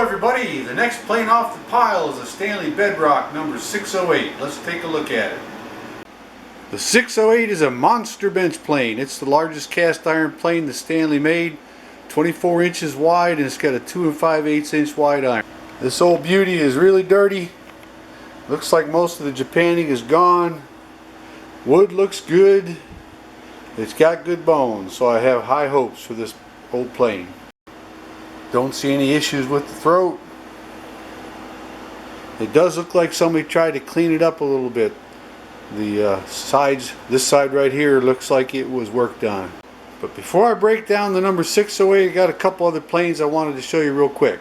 everybody, the next plane off the pile is a Stanley Bedrock number 608. Let's take a look at it. The 608 is a monster bench plane. It's the largest cast iron plane the Stanley made, 24 inches wide, and it's got a 2 5/8 inch wide iron. This old beauty is really dirty. Looks like most of the Japanning is gone. Wood looks good. It's got good bones, so I have high hopes for this old plane. Don't see any issues with the throat. It does look like somebody tried to clean it up a little bit. The sides, this side right here, looks like it was worked on. But before I break down the number 608, I got a couple other planes I wanted to show you real quick.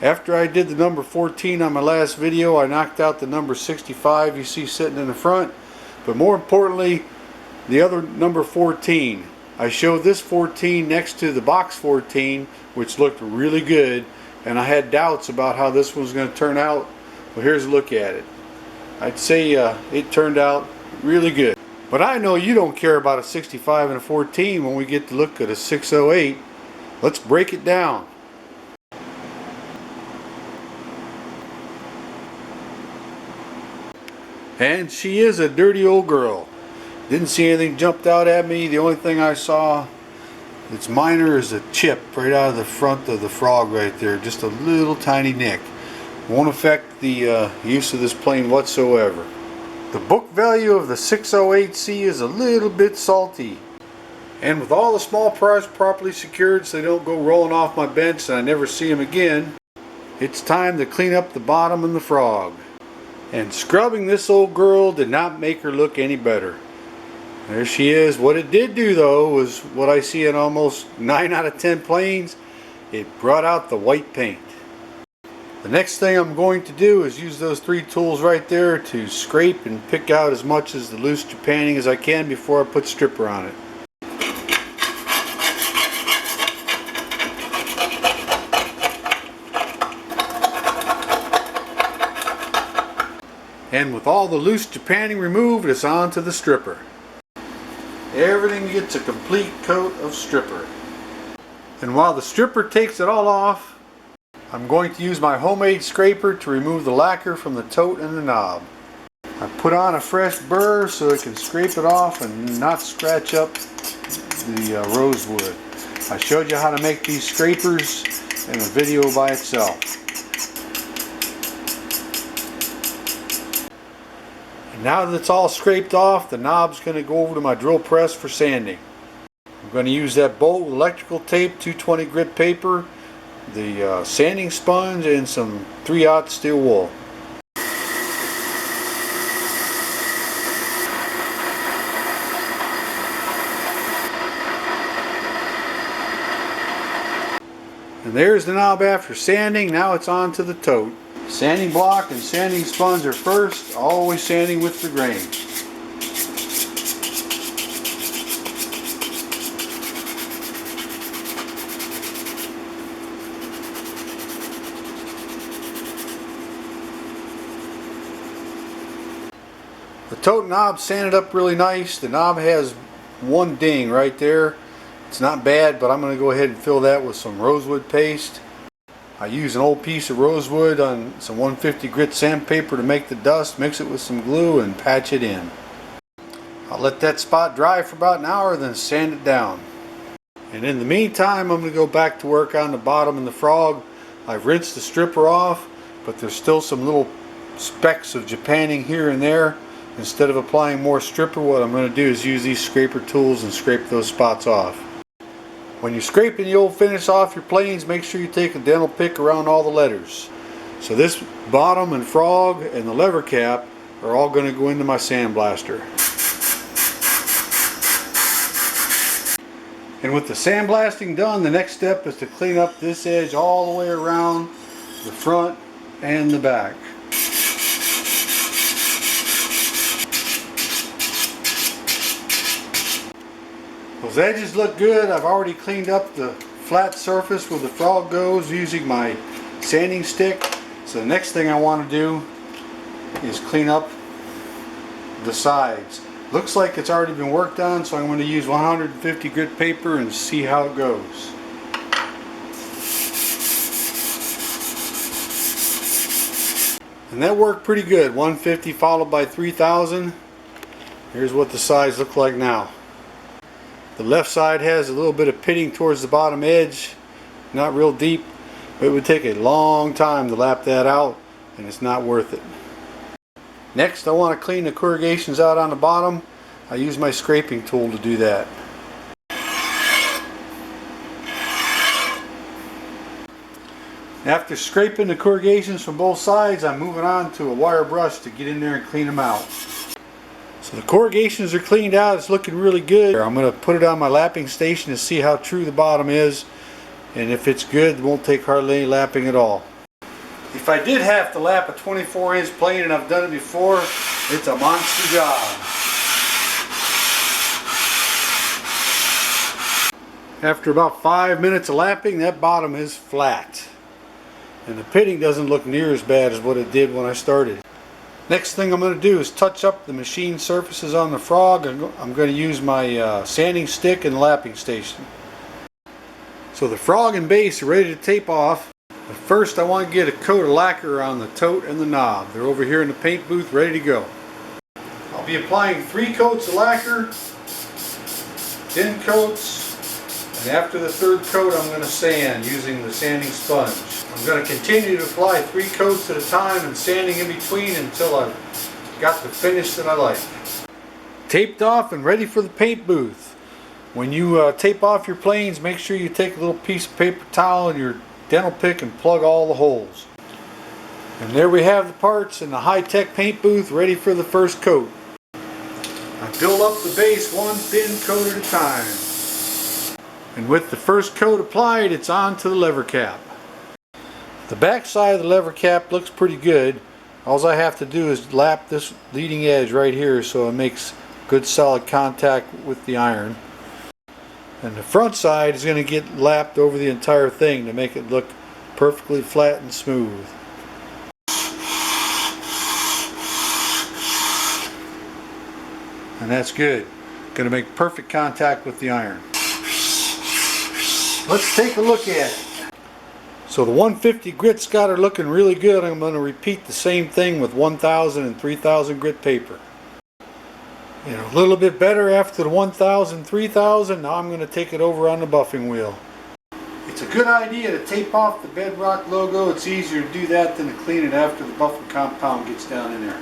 After I did the number 14 on my last video, I knocked out the number 65 you see sitting in the front. But more importantly, the other number 14. I showed this 14 next to the box 14, which looked really good, and I had doubts about how this one was going to turn out. Well, here's a look at it. I'd say it turned out really good. But I know you don't care about a 65 and a 14 when we get to look at a 608. Let's break it down. And she is a dirty old girl. Didn't see anything jumped out at me. The only thing I saw that's minor is a chip right out of the front of the frog right there. Just a little tiny nick. Won't affect the use of this plane whatsoever. The book value of the 608C is a little bit salty. And with all the small parts properly secured so they don't go rolling off my bench and I never see them again, it's time to clean up the bottom and the frog. And scrubbing this old girl did not make her look any better. There she is. What it did do though was what I see in almost 9 out of 10 planes. It brought out the white paint. The next thing I'm going to do is use those 3 tools right there to scrape and pick out as much as the loose Japanning as I can before I put stripper on it. And with all the loose Japanning removed, it's on to the stripper. Everything gets a complete coat of stripper. And while the stripper takes it all off, I'm going to use my homemade scraper to remove the lacquer from the tote and the knob. I put on a fresh burr so it can scrape it off and not scratch up the rosewood. I showed you how to make these scrapers in a video by itself. Now that it's all scraped off, the knob's going to go over to my drill press for sanding. I'm going to use that bolt with electrical tape, 220 grit paper, the sanding sponge, and some 3/0 steel wool. And there's the knob after sanding. Now it's on to the tote. Sanding block and sanding sponge are first, always sanding with the grain. The tote knob sanded up really nice. The knob has one ding right there. It's not bad, but I'm going to go ahead and fill that with some rosewood paste. I use an old piece of rosewood on some 150 grit sandpaper to make the dust, mix it with some glue, and patch it in. I'll let that spot dry for about an hour, then sand it down. And in the meantime, I'm going to go back to work on the bottom and the frog. I've rinsed the stripper off, but there's still some little specks of Japanning here and there. Instead of applying more stripper, what I'm going to do is use these scraper tools and scrape those spots off. When you're scraping the old finish off your planes, make sure you take a dental pick around all the letters. So this bottom and frog and the lever cap are all going to go into my sandblaster. And with the sandblasting done, the next step is to clean up this edge all the way around the front and the back. Those edges look good. I've already cleaned up the flat surface where the frog goes using my sanding stick. So the next thing I want to do is clean up the sides. Looks like it's already been worked on, so I'm going to use 150 grit paper and see how it goes. And that worked pretty good. 150 followed by 3000. Here's what the sides look like now. The left side has a little bit of pitting towards the bottom edge, not real deep, but it would take a long time to lap that out, and it's not worth it. Next, I want to clean the corrugations out on the bottom. I use my scraping tool to do that. After scraping the corrugations from both sides, I'm moving on to a wire brush to get in there and clean them out. So the corrugations are cleaned out. It's looking really good. I'm going to put it on my lapping station to see how true the bottom is, and if it's good, it won't take hardly any lapping at all. If I did have to lap a 24-inch plane, and I've done it before, it's a monster job. After about 5 minutes of lapping, that bottom is flat. And the pitting doesn't look near as bad as what it did when I started. Next thing I'm going to do is touch up the machine surfaces on the frog. I'm going to use my sanding stick and lapping station. So the frog and base are ready to tape off. But first I want to get a coat of lacquer on the tote and the knob. They're over here in the paint booth ready to go. I'll be applying 3 coats of lacquer, 10 coats, and after the 3rd coat I'm going to sand using the sanding sponge. I'm going to continue to apply 3 coats at a time and sanding in between until I've got the finish that I like. Taped off and ready for the paint booth. When you tape off your planes, make sure you take a little piece of paper towel and your dental pick and plug all the holes. And there we have the parts in the high-tech paint booth ready for the first coat. I build up the base 1 thin coat at a time. And with the first coat applied, it's on to the lever cap. The back side of the lever cap looks pretty good. All I have to do is lap this leading edge right here so it makes good solid contact with the iron. And the front side is going to get lapped over the entire thing to make it look perfectly flat and smooth. And that's good. Going to make perfect contact with the iron. Let's take a look at it. So the 150 grit's got her looking really good. I'm going to repeat the same thing with 1000 and 3000 grit paper. A little bit better after the 1000, 3000. Now I'm going to take it over on the buffing wheel. It's a good idea to tape off the Bedrock logo. It's easier to do that than to clean it after the buffing compound gets down in there.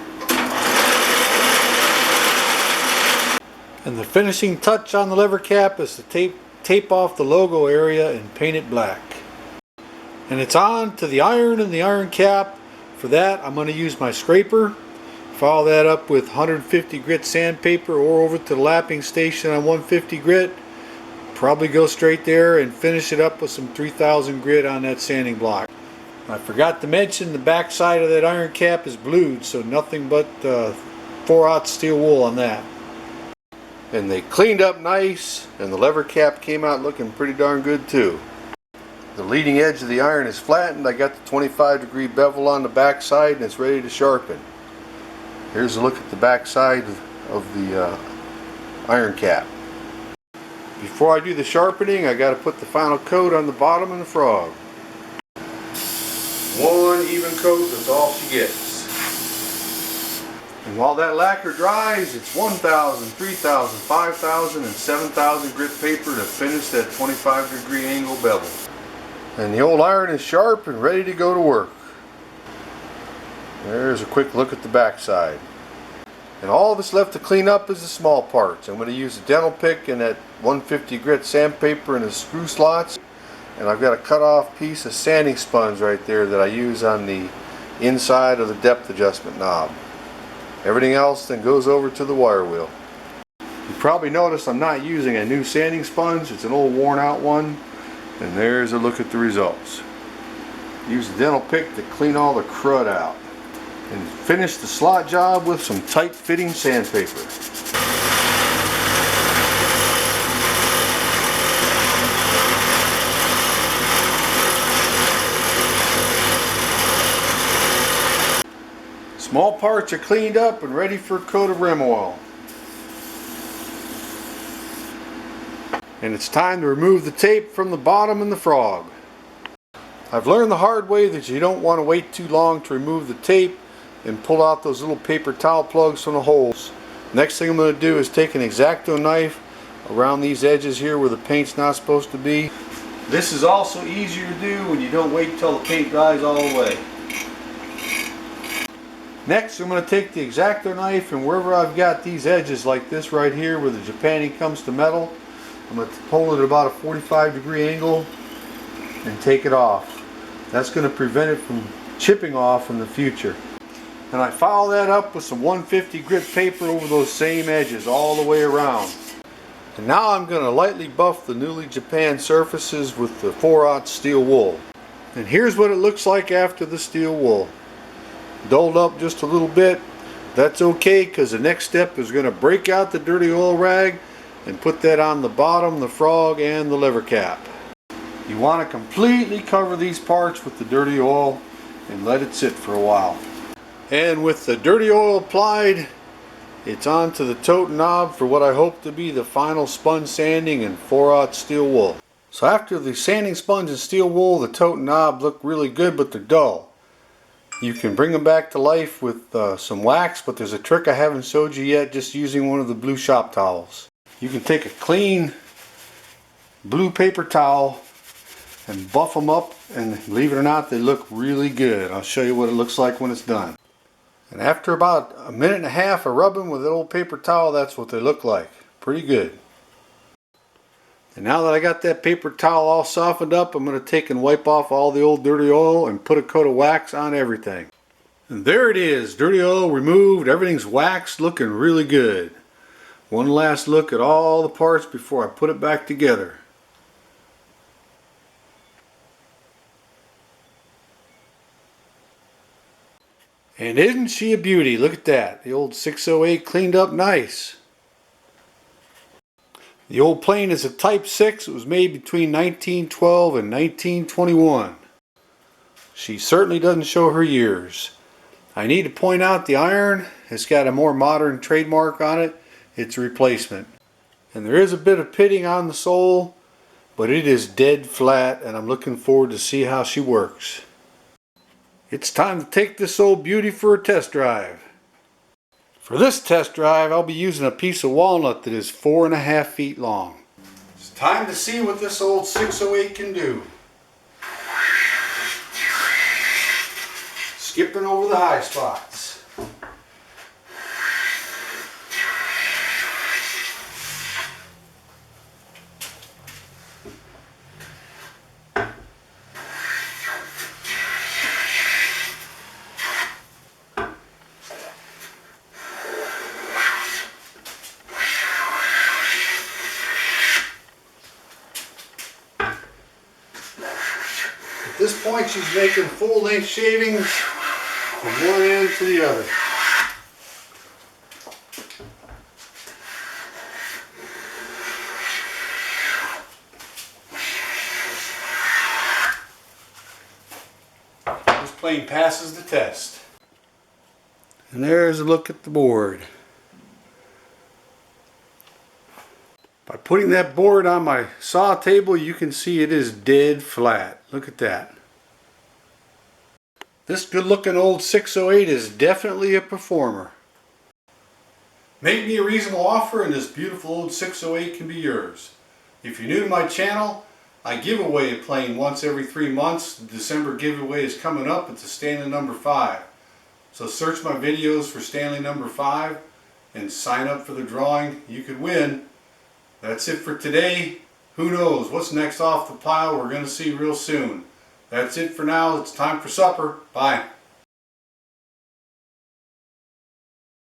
And the finishing touch on the lever cap is to tape off the logo area and paint it black. And it's on to the iron and the iron cap. For that, I'm going to use my scraper. Follow that up with 150 grit sandpaper or over to the lapping station on 150 grit. Probably go straight there and finish it up with some 3000 grit on that sanding block. I forgot to mention the back side of that iron cap is blued, so nothing but 4/0 steel wool on that. And they cleaned up nice, and the lever cap came out looking pretty darn good too. The leading edge of the iron is flattened. I got the 25-degree bevel on the back side and it's ready to sharpen. Here's a look at the back side of the iron cap. Before I do the sharpening, I got to put the final coat on the bottom of the frog. 1 even coat, that's all she gets. And while that lacquer dries, it's 1000, 3000, 5000, and 7000 grit paper to finish that 25-degree angle bevel. And the old iron is sharp and ready to go to work. There's a quick look at the back side. And all that's left to clean up is the small parts. I'm going to use a dental pick and that 150 grit sandpaper and the screw slots. And I've got a cut off piece of sanding sponge right there that I use on the inside of the depth adjustment knob. Everything else then goes over to the wire wheel. You probably noticed I'm not using a new sanding sponge. It's an old worn out one. And there's a look at the results. Use the dental pick to clean all the crud out. And finish the slot job with some tight fitting sandpaper. Small parts are cleaned up and ready for a coat of rim oil. And it's time to remove the tape from the bottom and the frog. I've learned the hard way that you don't want to wait too long to remove the tape, and pull out those little paper towel plugs from the holes. Next thing I'm going to do is take an X-Acto knife around these edges here where the paint's not supposed to be. This is also easier to do when you don't wait till the paint dries all the way. Next, I'm going to take the X-Acto knife, and wherever I've got these edges like this right here where the Japanning comes to metal, I'm going to hold it at about a 45-degree angle and take it off. That's going to prevent it from chipping off in the future. And I follow that up with some 150 grit paper over those same edges all the way around. And now I'm going to lightly buff the newly japanned surfaces with the 4/0 steel wool. And here's what it looks like after the steel wool. Dulled up just a little bit. That's okay, because the next step is going to break out the dirty oil rag and put that on the bottom, the frog, and the lever cap. You want to completely cover these parts with the dirty oil and let it sit for a while. And with the dirty oil applied, it's on to the tote knob for what I hope to be the final sponge sanding and 4/0 steel wool. So after the sanding sponge and steel wool, the tote knob look really good, but they're dull. You can bring them back to life with some wax, but there's a trick I haven't showed you yet, just using one of the blue shop towels. You can take a clean blue paper towel and buff them up, and believe it or not, they look really good. I'll show you what it looks like when it's done. And after about a minute and a half of rubbing with an old paper towel, that's what they look like. Pretty good. And now that I got that paper towel all softened up, I'm going to take and wipe off all the old dirty oil and put a coat of wax on everything. And there it is, dirty oil removed, everything's waxed, looking really good. One last look at all the parts before I put it back together. And isn't she a beauty? Look at that. The old 608 cleaned up nice. The old plane is a Type 6. It was made between 1912 and 1921. She certainly doesn't show her years. I need to point out the iron has got a more modern trademark on it. It's a replacement. And there is a bit of pitting on the sole, but it is dead flat, and I'm looking forward to see how she works. It's time to take this old beauty for a test drive. For this test drive, I'll be using a piece of walnut that is 4.5 feet long. It's time to see what this old 608 can do. Skipping over the high spots. At this point, she's making full-length shavings from one end to the other. This plane passes the test. And there's a look at the board. By putting that board on my saw table, you can see it is dead flat. Look at that. This good looking old 608 is definitely a performer. Make me a reasonable offer and this beautiful old 608 can be yours. If you're new to my channel, I give away a plane once every 3 months. The December giveaway is coming up. It's a Stanley number 5. So search my videos for Stanley number 5 and sign up for the drawing. You could win. That's it for today. Who knows what's next off the pile? We're going to see real soon. That's it for now. It's time for supper. Bye.